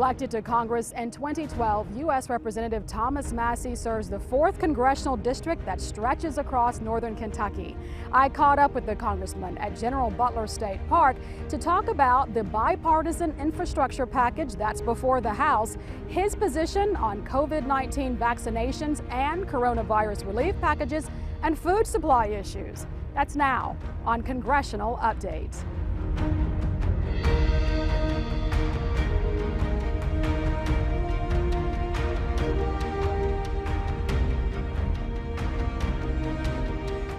Elected to Congress in 2012, U.S. Representative Thomas Massie serves the 4th Congressional District that stretches across northern Kentucky. I caught up with the congressman at General Butler State Park to talk about the bipartisan infrastructure package that's before the House, his position on COVID-19 vaccinations and coronavirus relief packages, and food supply issues. That's now on Congressional Update.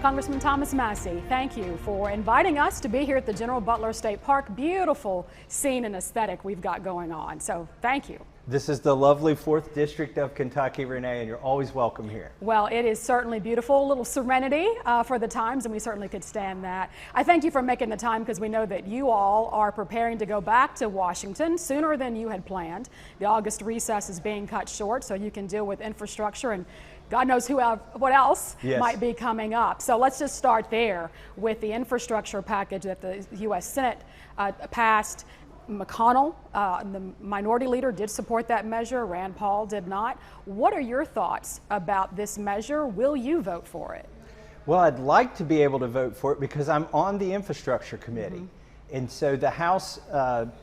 Congressman Thomas Massie, thank you for inviting us to be here at the General Butler State Park. Beautiful scene and aesthetic we've got going on, so thank you. This is the lovely 4th District of Kentucky, Renee, and you're always welcome here. Well, it is certainly beautiful, a little serenity for the times, and we certainly could stand that. I thank you for making the time because we know that you all are preparing to go back to Washington sooner than you had planned. The August recess is being cut short so you can deal with infrastructure and God knows what else might be coming up. So let's just start there with the infrastructure package that the U.S. Senate passed. McConnell, the minority leader, did support that measure. Rand Paul did not. What are your thoughts about this measure? Will you vote for it? Well, I'd like to be able to vote for it because I'm on the infrastructure committee. And so the House,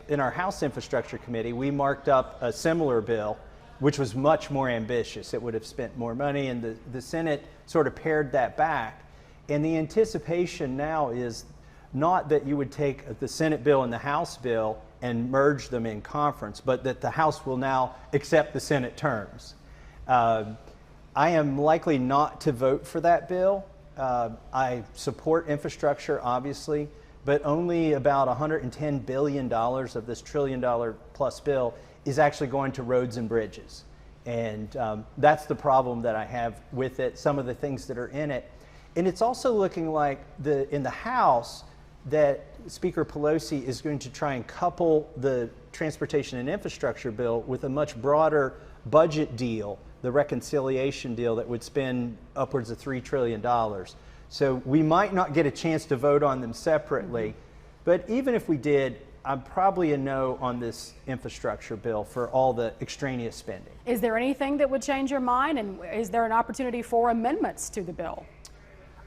in our House Infrastructure Committee, we marked up a similar bill, which was much more ambitious. It would have spent more money, and the Senate sort of pared that back. And the anticipation now is not that you would take the Senate bill and the House bill and merge them in conference, but that the House will now accept the Senate terms. I am likely not to vote for that bill. I support infrastructure, obviously, but only about $110 billion of this $1 trillion plus bill is actually going to roads and bridges. And that's the problem that I have with it, some of the things that are in it. And it's also looking like in the House that Speaker Pelosi is going to try and couple the transportation and infrastructure bill with a much broader budget deal, the reconciliation deal that would spend upwards of $3 trillion. So we might not get a chance to vote on them separately, but even if we did, I'm probably a no on this infrastructure bill for all the extraneous spending. Is there anything that would change your mind, and is there an opportunity for amendments to the bill?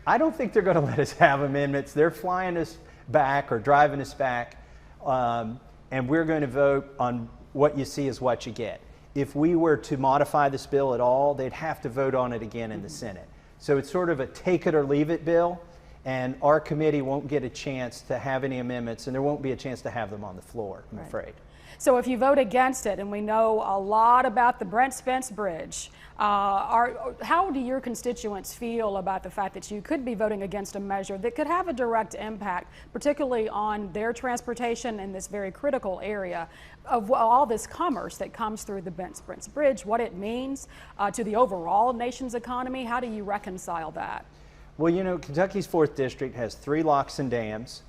I don't think they're going to let us have amendments. They're flying us back or driving us back, and we're going to vote on what you see is what you get. If we were to modify this bill at all, they'd have to vote on it again in the Senate. So it's sort of a take it or leave it bill. And our committee won't get a chance to have any amendments, and there won't be a chance to have them on the floor, I'm afraid. So if you vote against it, and we know a lot about the Brent Spence Bridge, how do your constituents feel about the fact that you could be voting against a measure that could have a direct impact, particularly on their transportation in this very critical area of all this commerce that comes through the Brent Spence Bridge, what it means to the overall nation's economy? How do you reconcile that? Well, you know, Kentucky's 4th District has 3 locks and dams.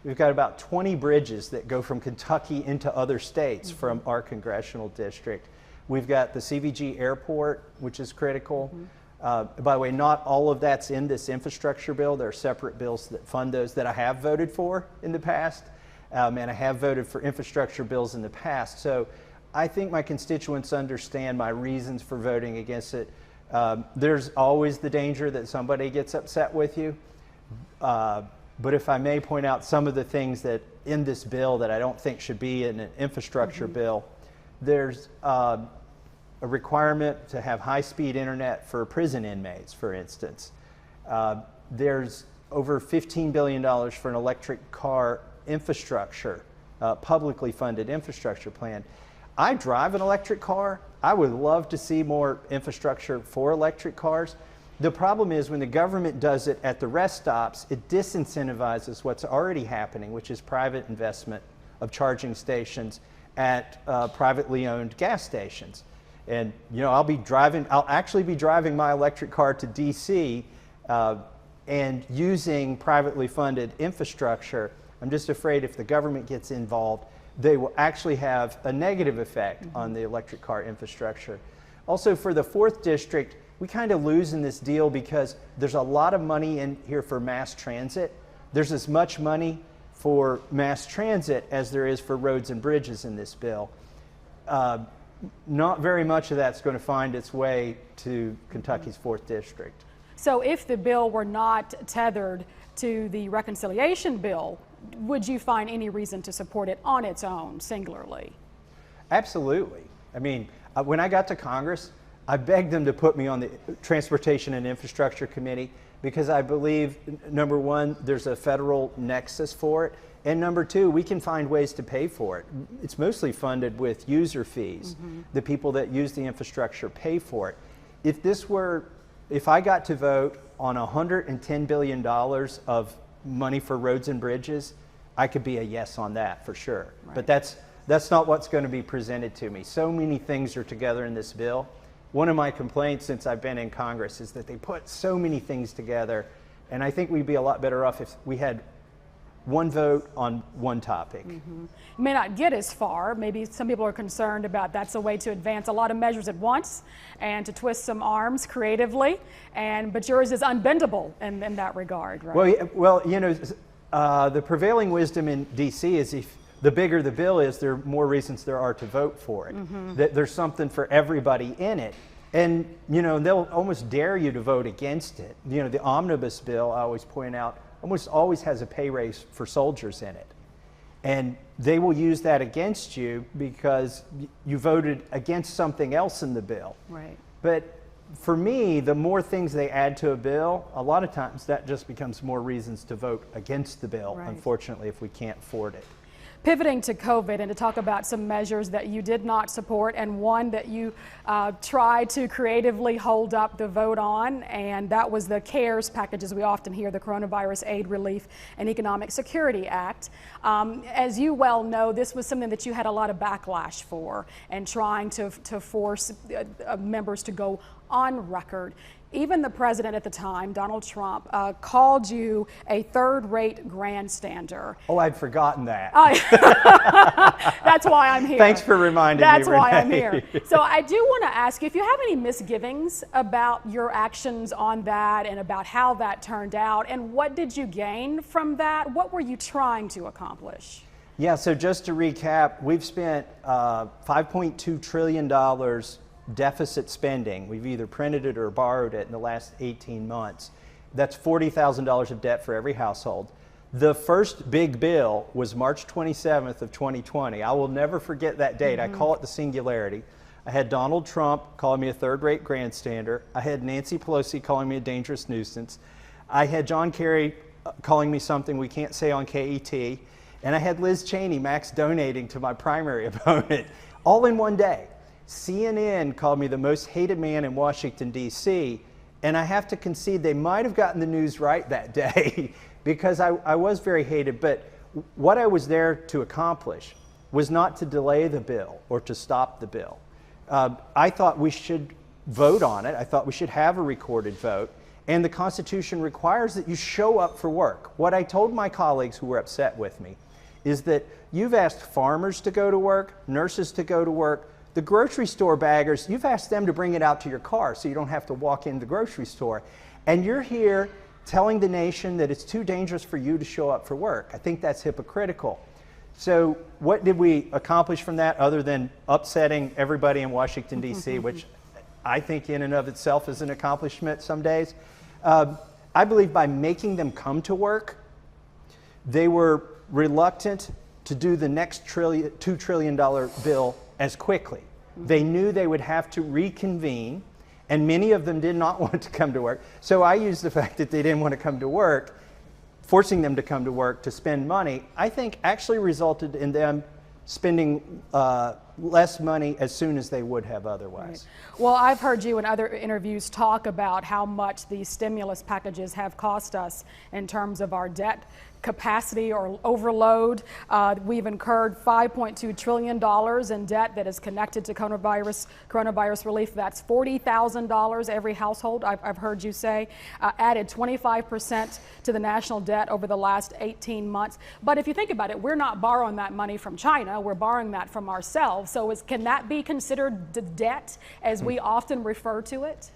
We've got about 20 bridges that go from Kentucky into other states from our congressional district. We've got the CVG airport, which is critical. By the way, not all of that's in this infrastructure bill. There are separate bills that fund those that I have voted for in the past, and I have voted for infrastructure bills in the past. So I think my constituents understand my reasons for voting against it. There's always the danger that somebody gets upset with you. But if I may point out some of the things that in this bill that I don't think should be in an infrastructure bill, there's a requirement to have high-speed internet for prison inmates, for instance. There's over $15 billion for an electric car infrastructure, publicly funded infrastructure plan. I drive an electric car. I would love to see more infrastructure for electric cars. The problem is when the government does it at the rest stops, it disincentivizes what's already happening, which is private investment of charging stations at privately owned gas stations. And you know, I'll actually be driving my electric car to DC and using privately funded infrastructure. I'm just afraid if the government gets involved, they will actually have a negative effect on the electric car infrastructure. Also, for the 4th District, we kind of lose in this deal because there's a lot of money in here for mass transit. There's as much money for mass transit as there is for roads and bridges in this bill. not very much of that's going to find its way to Kentucky's 4th District. So if the bill were not tethered to the reconciliation bill, would you find any reason to support it on its own, singularly? Absolutely. I mean, when I got to Congress, I begged them to put me on the Transportation and Infrastructure Committee because I believe, number one, there's a federal nexus for it, and number two, we can find ways to pay for it. It's mostly funded with user fees. The people that use the infrastructure pay for it. If I got to vote on $110 billion of money for roads and bridges, I could be a yes on that for sure. Right. But that's not what's going to be presented to me. So many things are together in this bill. One of my complaints since I've been in Congress is that they put so many things together, and I think we'd be a lot better off if we had one vote on one topic. You may not get as far. Maybe some people are concerned about that's a way to advance a lot of measures at once and to twist some arms creatively, but yours is unbendable in that regard, right? Well, you know, the prevailing wisdom in D.C. is if the bigger the bill is, there are more reasons there are to vote for it. That there's something for everybody in it. And, you know, they'll almost dare you to vote against it. You know, the omnibus bill, I always point out, almost always has a pay raise for soldiers in it. And they will use that against you because you voted against something else in the bill. Right. But for me, the more things they add to a bill, a lot of times that just becomes more reasons to vote against the bill, right, unfortunately, if we can't afford it. Pivoting to COVID and to talk about some measures that you did not support and one that you tried to creatively hold up the vote on, and that was the CARES package, as we often hear, the Coronavirus Aid, Relief, and Economic Security Act. As you well know, this was something that you had a lot of backlash for and trying to force members to go on record. Even the president at the time, Donald Trump, called you a third-rate grandstander. Oh, I'd forgotten that. That's why I'm here. Thanks for reminding me, That's why Renee. I'm here. So I do want to ask you if you have any misgivings about your actions on that and about how that turned out, and what did you gain from that? What were you trying to accomplish? Yeah, so just to recap, we've spent $5.2 trillion deficit spending. We've either printed it or borrowed it in the last 18 months. That's $40,000 of debt for every household. The first big bill was March 27th of 2020. I will never forget that date. I call it the singularity. I had Donald Trump calling me a third-rate grandstander. I had Nancy Pelosi calling me a dangerous nuisance. I had John Kerry calling me something we can't say on KET. And I had Liz Cheney max donating to my primary opponent, all in one day. CNN called me the most hated man in Washington, D.C., and I have to concede they might have gotten the news right that day because I was very hated, but what I was there to accomplish was not to delay the bill or to stop the bill. I thought we should vote on it. I thought we should have a recorded vote, and the Constitution requires that you show up for work. What I told my colleagues who were upset with me is that you've asked farmers to go to work, nurses to go to work, the grocery store baggers, you've asked them to bring it out to your car so you don't have to walk in the grocery store. And you're here telling the nation that it's too dangerous for you to show up for work. I think that's hypocritical. So what did we accomplish from that other than upsetting everybody in Washington, D.C., which I think in and of itself is an accomplishment some days? I believe by making them come to work, they were reluctant to do the next $2 trillion bill as quickly. They knew they would have to reconvene, and many of them did not want to come to work. So I used the fact that they didn't want to come to work, forcing them to come to work to spend money, I think actually resulted in them spending less money as soon as they would have otherwise. Right. Well, I've heard you in other interviews talk about how much these stimulus packages have cost us in terms of our debt capacity or overload. We've incurred $5.2 trillion in debt that is connected to coronavirus relief. That's $40,000 every household, I've heard you say. Added 25% to the national debt over the last 18 months. But if you think about it, we're not borrowing that money from China, we're borrowing that from ourselves. So can that be considered the debt as we often refer to it?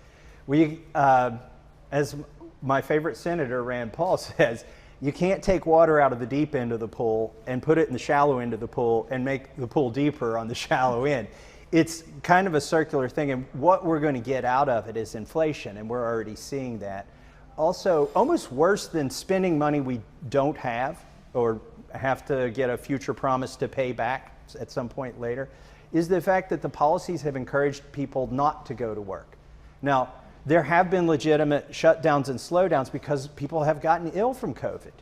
As my favorite senator, Rand Paul, says, You can't take water out of the deep end of the pool and put it in the shallow end of the pool and make the pool deeper on the shallow end. It's kind of a circular thing, and what we're going to get out of it is inflation, and we're already seeing that. Also, almost worse than spending money we don't have or have to get a future promise to pay back at some point later, is the fact that the policies have encouraged people not to go to work. Now, there have been legitimate shutdowns and slowdowns because people have gotten ill from COVID.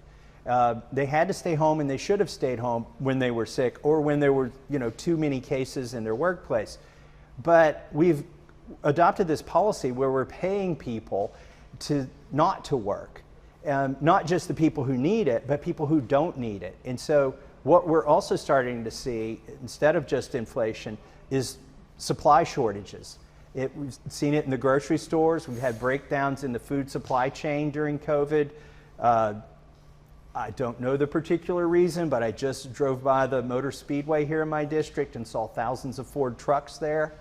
They had to stay home, and they should have stayed home when they were sick or when there were, too many cases in their workplace. But we've adopted this policy where we're paying people not to work, not just the people who need it, but people who don't need it. And so what we're also starting to see, instead of just inflation, is supply shortages. We've seen it in the grocery stores. We've had breakdowns in the food supply chain during COVID. I don't know the particular reason, but I just drove by the Motor Speedway here in my district and saw thousands of Ford trucks there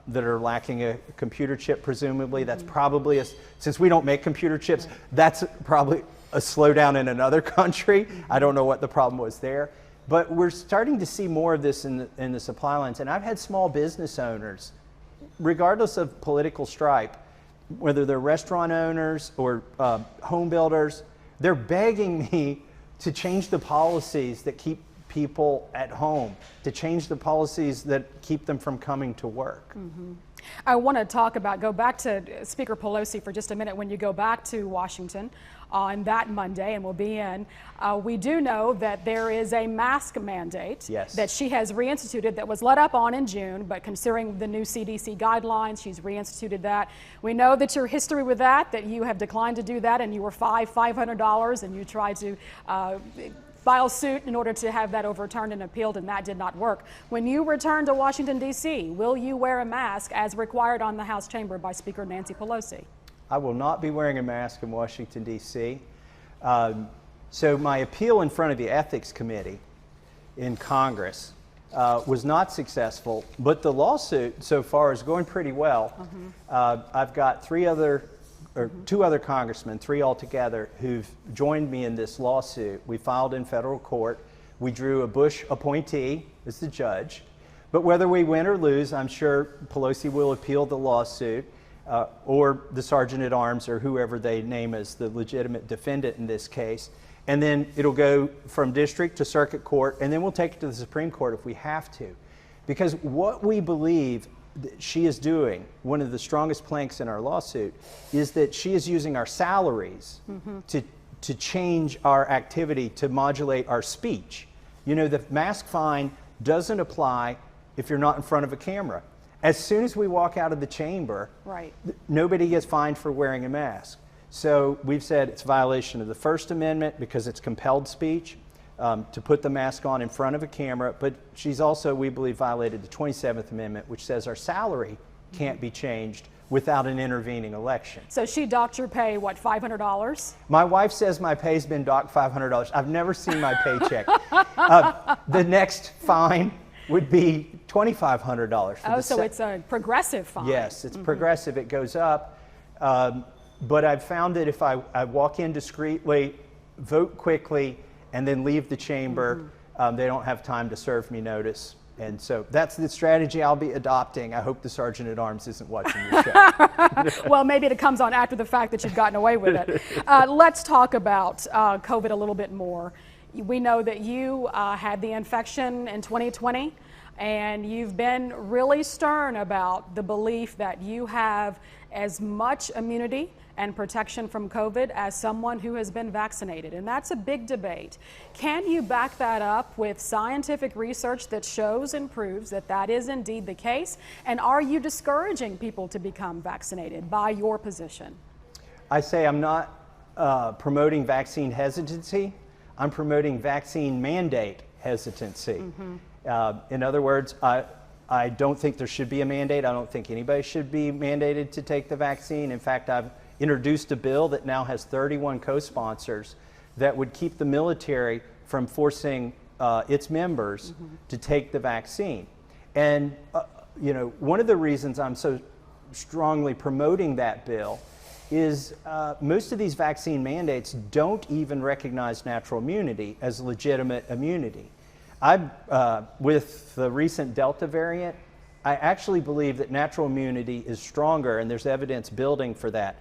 that are lacking a computer chip, presumably. That's probably, since we don't make computer chips, that's probably a slowdown in another country. I don't know what the problem was there. But we're starting to see more of this in the supply lines. And I've had small business owners, regardless of political stripe, whether they're restaurant owners or home builders, they're begging me to change the policies that keep people at home, to change the policies that keep them from coming to work. I want to go back to Speaker Pelosi for just a minute. When you go back to Washington on that Monday, and we'll be in, we do know that there is a mask mandate that she has reinstituted that was let up on in June, but considering the new CDC guidelines, she's reinstituted that. We know that your history with that you have declined to do that, and you were fined $500, and you tried to file suit in order to have that overturned and appealed, and that did not work. When you return to Washington, D.C., will you wear a mask as required on the House chamber by Speaker Nancy Pelosi? I will not be wearing a mask in Washington, D.C. So my appeal in front of the Ethics Committee in Congress was not successful, but the lawsuit so far is going pretty well. I've got two other congressmen, three altogether, who've joined me in this lawsuit. We filed in federal court. We drew a Bush appointee as the judge. But whether we win or lose, I'm sure Pelosi will appeal the lawsuit, or the sergeant at arms, or whoever they name as the legitimate defendant in this case. And then it'll go from district to circuit court, and then we'll take it to the Supreme Court if we have to. Because what we believe that she is doing, one of the strongest planks in our lawsuit, is that she is using our salaries to change our activity, to modulate our speech. The mask fine doesn't apply if you're not in front of a camera. As soon as we walk out of the chamber, nobody gets fined for wearing a mask. So we've said it's a violation of the First Amendment because it's compelled speech to put the mask on in front of a camera, but she's also, we believe, violated the 27th Amendment, which says our salary can't be changed without an intervening election. So she docked your pay, what, $500? My wife says my pay's been docked $500. I've never seen my paycheck. The next fine would be $2,500. So it's a progressive fine. Yes, it's progressive. It goes up. But I've found that if I walk in discreetly, vote quickly, and then leave the chamber, they don't have time to serve me notice. And so that's the strategy I'll be adopting. I hope the Sergeant at Arms isn't watching your show. Well, maybe it comes on after the fact that you've gotten away with it. Let's talk about COVID a little bit more. We know that you had the infection in 2020, and you've been really stern about the belief that you have as much immunity and protection from COVID as someone who has been vaccinated. And that's a big debate. Can you back that up with scientific research that shows and proves that that is indeed the case? And are you discouraging people to become vaccinated by your position? I say I'm not promoting vaccine hesitancy. I'm promoting vaccine mandate hesitancy. In other words, I don't think there should be a mandate. I don't think anybody should be mandated to take the vaccine. In fact, I've introduced a bill that now has 31 co-sponsors that would keep the military from forcing its members to take the vaccine. And one of the reasons I'm so strongly promoting that bill is most of these vaccine mandates don't even recognize natural immunity as legitimate immunity. With the recent Delta variant, I actually believe that natural immunity is stronger, and there's evidence building for that.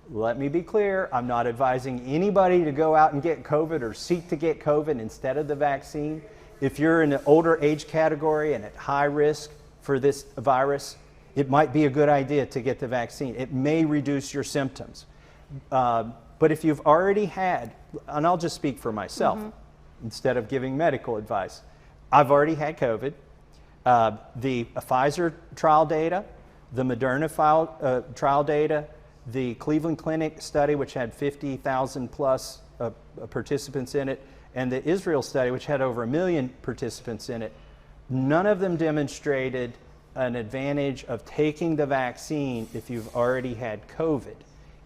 Let me be clear, I'm not advising anybody to go out and get COVID or seek to get COVID instead of the vaccine. If you're in the older age category and at high risk for this virus, it might be a good idea to get the vaccine. It may reduce your symptoms. But if you've already had, and I'll just speak for myself instead of giving medical advice, I've already had COVID. The Pfizer trial data, the Moderna trial data, the Cleveland Clinic study, which had 50,000 plus participants in it, and the Israel study, which had over 1 million participants in it, none of them demonstrated an advantage of taking the vaccine if you've already had COVID.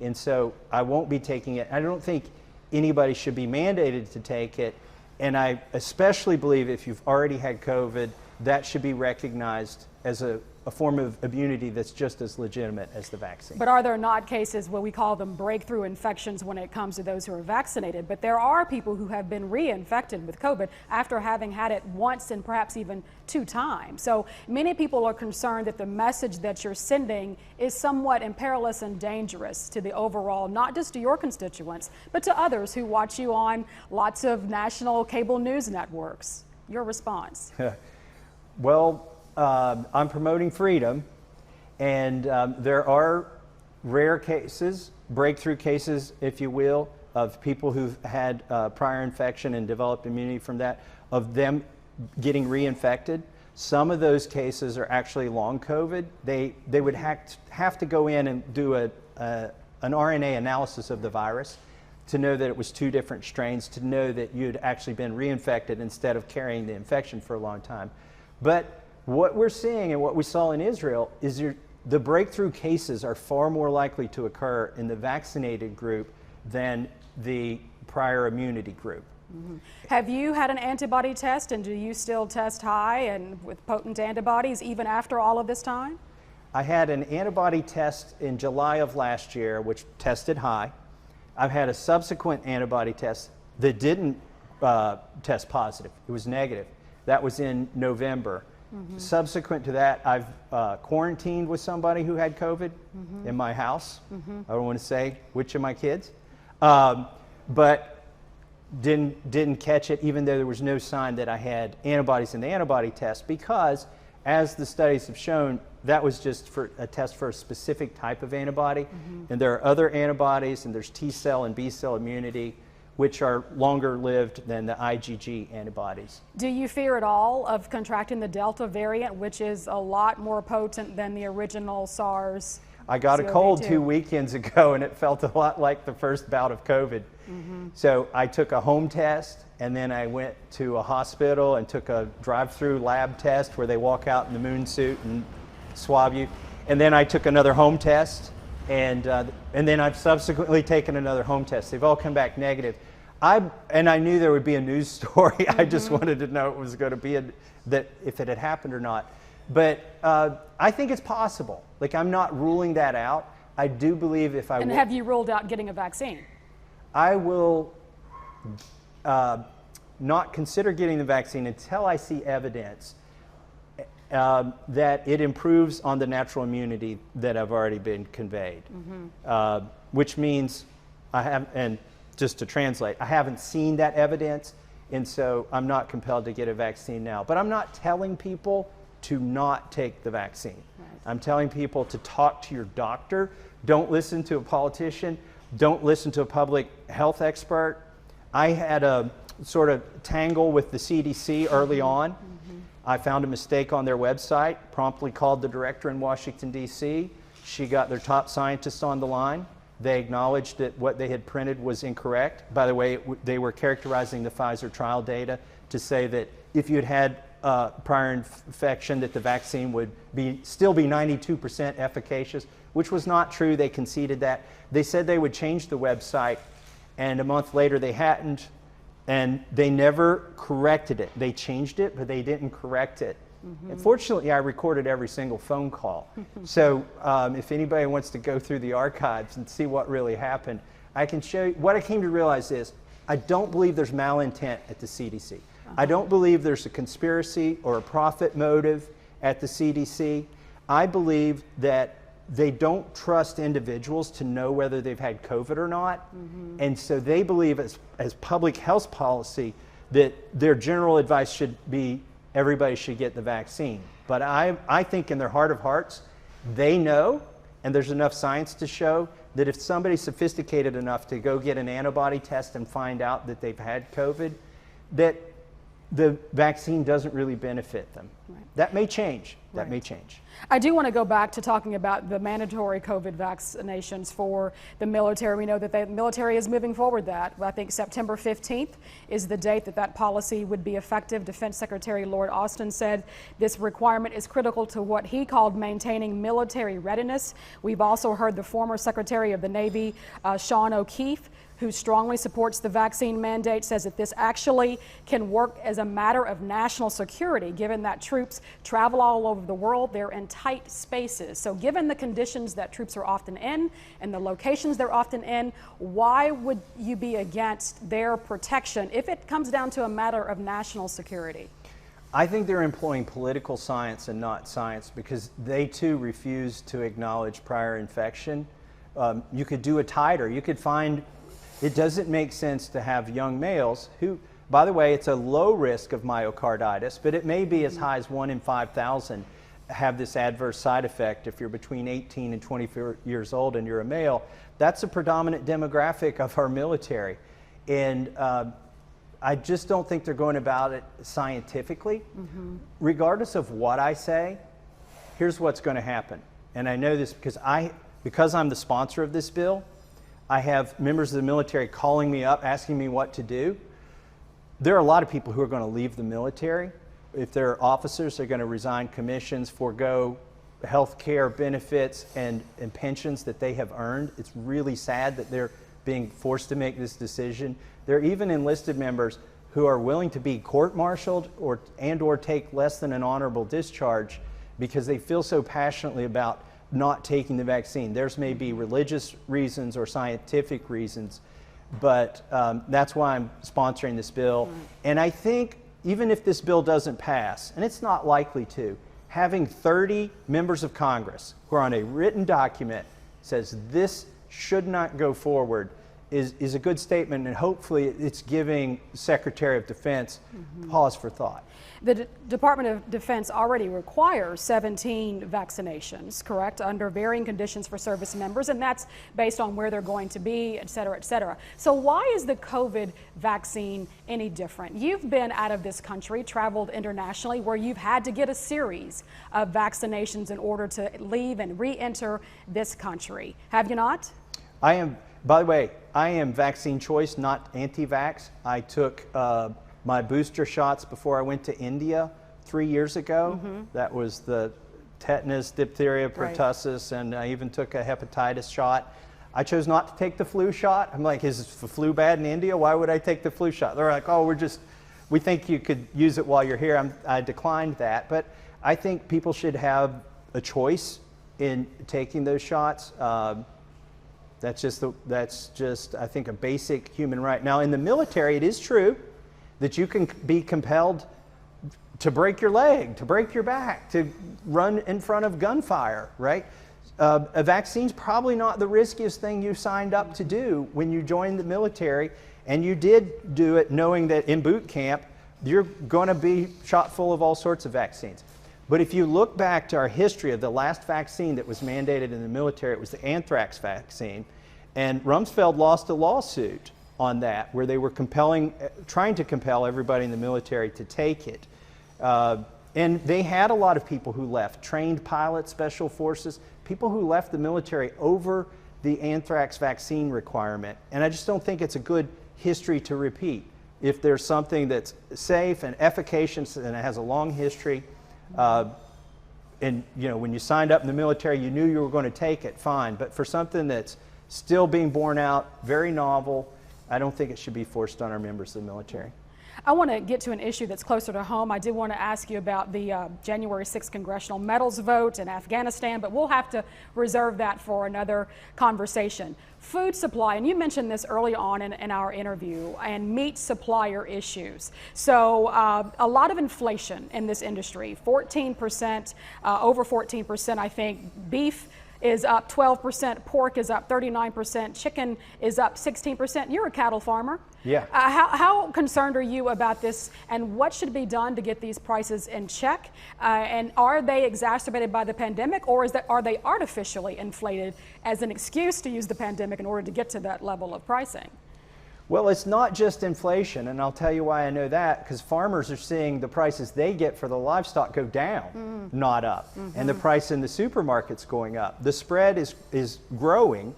And so I won't be taking it. I don't think anybody should be mandated to take it. And I especially believe if you've already had COVID, that should be recognized as a form of immunity that's just as legitimate as the vaccine. But are there not cases where we call them breakthrough infections when it comes to those who are vaccinated? But there are people who have been reinfected with COVID after having had it once and perhaps even 2 times. So many people are concerned that the message that you're sending is somewhat perilous and dangerous to the overall, not just to your constituents, but to others who watch you on lots of national cable news networks. Your response? Well, I'm promoting freedom, and there are rare cases, breakthrough cases, if you will, of people who've had prior infection and developed immunity from that, of them getting reinfected. Some of those cases are actually long COVID. They would have to go in and do an RNA analysis of the virus to know that it was 2 different strains, to know that you'd actually been reinfected instead of carrying the infection for a long time. But what we're seeing and what we saw in Israel is the breakthrough cases are far more likely to occur in the vaccinated group than the prior immunity group. Have you had an antibody test, and do you still test high and with potent antibodies even after all of this time? I had an antibody test in July of last year, which tested high. I've had a subsequent antibody test that didn't test positive. It was negative. That was in November. Subsequent to that, I've quarantined with somebody who had COVID in my house. I don't want to say which of my kids, but didn't catch it, even though there was no sign that I had antibodies in the antibody test, because as the studies have shown, that was just for a test for a specific type of antibody. And there are other antibodies, and there's T cell and B cell immunity, which are longer lived than the IgG antibodies. Do you fear at all of contracting the Delta variant, which is a lot more potent than the original SARS? I got a cold 2 weekends ago, and it felt a lot like the first bout of COVID. So I took a home test, and then I went to a hospital and took a drive-through lab test where they walk out in the moon suit and swab you. And then I took another home test, and then I've subsequently taken another home test. They've all come back negative. And I knew there would be a news story. I just wanted to know it was going to be that if it had happened or not. But I think it's possible. Like, I'm not ruling that out. I do believe if I And have you ruled out getting a vaccine? I will not consider getting the vaccine until I see evidence that it improves on the natural immunity that have already been conveyed. Which means and just to translate, I haven't seen that evidence, and so I'm not compelled to get a vaccine now. But I'm not telling people to not take the vaccine. I'm telling people to talk to your doctor. Don't listen to a politician. Don't listen to a public health expert. I had a sort of tangle with the CDC early on. I found a mistake on their website, promptly called the director in Washington, D.C. She got their top scientists on the line. They acknowledged that what they had printed was incorrect. By the way, they were characterizing the Pfizer trial data to say that if you had prior infection, that the vaccine would still be 92% efficacious, which was not true. They conceded that. They said they would change the website, and a month later they hadn't, and they never corrected it. They changed it, but they didn't correct it. And fortunately, I recorded every single phone call. So if anybody wants to go through the archives and see what really happened, I can show you. What I came to realize is I don't believe there's malintent at the CDC. I don't believe there's a conspiracy or a profit motive at the CDC. I believe that they don't trust individuals to know whether they've had COVID or not. And so they believe as public health policy that their general advice should be everybody should get the vaccine. But I think in their heart of hearts, they know, and there's enough science to show, that if somebody's sophisticated enough to go get an antibody test and find out that they've had COVID, that the vaccine doesn't really benefit them. Right. That may change. That may change. I do want to go back to talking about the mandatory COVID vaccinations for the military. We know that the military is moving forward that. I think September 15th is the date that that policy would be effective. Defense Secretary Lord Austin said this requirement is critical to what he called maintaining military readiness. We've also heard the former Secretary of the Navy, Sean O'Keefe, who strongly supports the vaccine mandate, says that this actually can work as a matter of national security, given that troops travel all over the world. They're in tight spaces. So given the conditions that troops are often in and the locations they're often in, why would you be against their protection if it comes down to a matter of national security? I think they're employing political science and not science, because they too refuse to acknowledge prior infection. You could do a titer. You could find. It doesn't make sense to have young males who, by the way, it's a low risk of myocarditis, but it may be as high as 1 in 5,000 have this adverse side effect if you're between 18 and 24 years old and you're a male. That's a predominant demographic of our military. And I just don't think they're going about it scientifically. Regardless of what I say, here's what's going to happen. And I know this because I'm the sponsor of this bill. I have members of the military calling me up, asking me what to do. There are a lot of people who are going to leave the military. If they're officers, they're going to resign commissions, forego health care benefits and pensions that they have earned. It's really sad that they're being forced to make this decision. There are even enlisted members who are willing to be court-martialed or take less than an honorable discharge because they feel so passionately about not taking the vaccine. Theirs may be religious reasons or scientific reasons, but that's why I'm sponsoring this bill. And I think even if this bill doesn't pass, and it's not likely to, having 30 members of Congress who are on a written document says this should not go forward is a good statement, and hopefully it's giving Secretary of Defense pause for thought. The Department of Defense already requires 17 vaccinations, correct, under varying conditions for service members, and that's based on where they're going to be, et cetera, et cetera. So why is the COVID vaccine any different? You've been out of this country, traveled internationally, where you've had to get a series of vaccinations in order to leave and re-enter this country. Have you not? I am, by the way, I am vaccine choice, not anti-vax. I took my booster shots before I went to India 3 years ago. That was the tetanus, diphtheria, pertussis, and I even took a hepatitis shot. I chose not to take the flu shot. I'm like, is the flu bad in India? Why would I take the flu shot? They're like, oh, we think you could use it while you're here. I declined that, but I think people should have a choice in taking those shots. That's just, I think, a basic human right. Now, in the military, it is true that you can be compelled to break your leg, to break your back, to run in front of gunfire, right? A vaccine's probably not the riskiest thing you signed up to do when you joined the military, and you did do it knowing that in boot camp, you're going to be shot full of all sorts of vaccines. But if you look back to our history of the last vaccine that was mandated in the military, it was the anthrax vaccine, and Rumsfeld lost a lawsuit on that, where they were trying to compel everybody in the military to take it. And they had a lot of people who left, trained pilots, special forces, people who left the military over the anthrax vaccine requirement. And I just don't think it's a good history to repeat. If there's something that's safe and efficacious and it has a long history, and when you signed up in the military, you knew you were going to take it, fine. But for something that's still being borne out, very novel, I don't think it should be forced on our members of the military. I want to get to an issue that's closer to home. I did want to ask you about the January 6th congressional medals vote in Afghanistan, but we'll have to reserve that for another conversation. Food supply, and you mentioned this early on in our interview, and meat supplier issues. So a lot of inflation in this industry, 14%, over 14%, I think. Beef is up 12%, pork is up 39%, chicken is up 16%. You're a cattle farmer. Yeah. How concerned are you about this, and what should be done to get these prices in check? And are they exacerbated by the pandemic, or are they artificially inflated as an excuse to use the pandemic in order to get to that level of pricing? Well, it's not just inflation, and I'll tell you why I know that, because farmers are seeing the prices they get for the livestock go down, not up, and the price in the supermarket's going up. The spread is growing,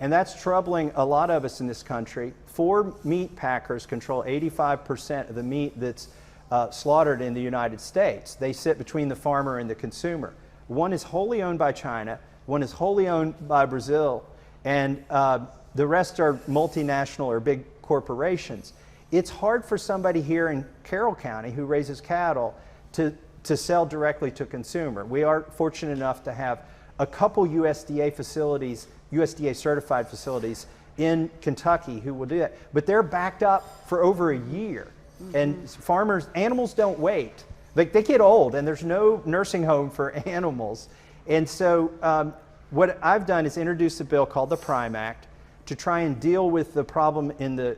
and that's troubling a lot of us in this country. 4 meat packers control 85% of the meat that's slaughtered in the United States. They sit between the farmer and the consumer. One is wholly owned by China, one is wholly owned by Brazil, and the rest are multinational or big corporations. It's hard for somebody here in Carroll County who raises cattle to sell directly to consumer. We are fortunate enough to have a couple USDA facilities, USDA certified facilities in Kentucky who will do that, but they're backed up for over a year. And farmers, animals don't wait. Like, they get old and there's no nursing home for animals. And so what I've done is introduce a bill called the Prime Act to try and deal with the problem in the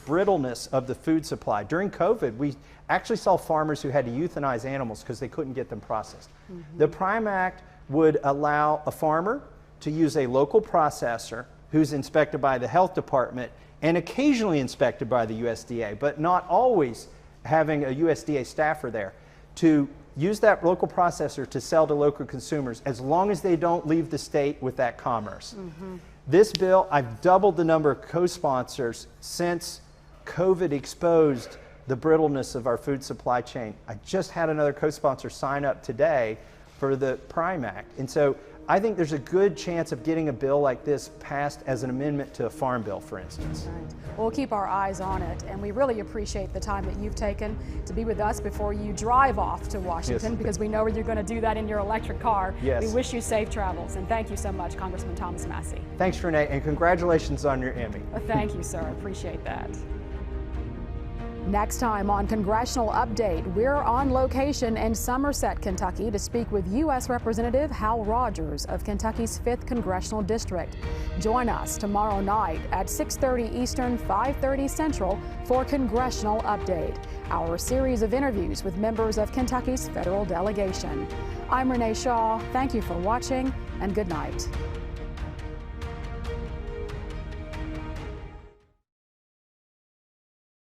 brittleness of the food supply. During COVID, we actually saw farmers who had to euthanize animals because they couldn't get them processed. The Prime Act would allow a farmer to use a local processor who's inspected by the health department and occasionally inspected by the USDA, but not always having a USDA staffer there, to use that local processor to sell to local consumers as long as they don't leave the state with that commerce. This bill, I've doubled the number of co-sponsors since COVID exposed the brittleness of our food supply chain. I just had another co-sponsor sign up today for the Prime Act. And so I think there's a good chance of getting a bill like this passed as an amendment to a farm bill, for instance. Right. Well, we'll keep our eyes on it, and we really appreciate the time that you've taken to be with us before you drive off to Washington, because we know you're going to do that in your electric car. Yes. We wish you safe travels, and thank you so much, Congressman Thomas Massie. Thanks, Renee, and congratulations on your Emmy. Well, thank you, sir. I appreciate that. Next time on Congressional Update, we're on location in Somerset, Kentucky to speak with U.S. Representative Hal Rogers of Kentucky's 5th Congressional District. Join us tomorrow night at 6:30 Eastern, 5:30 Central for Congressional Update, our series of interviews with members of Kentucky's federal delegation. I'm Renee Shaw. Thank you for watching, and good night.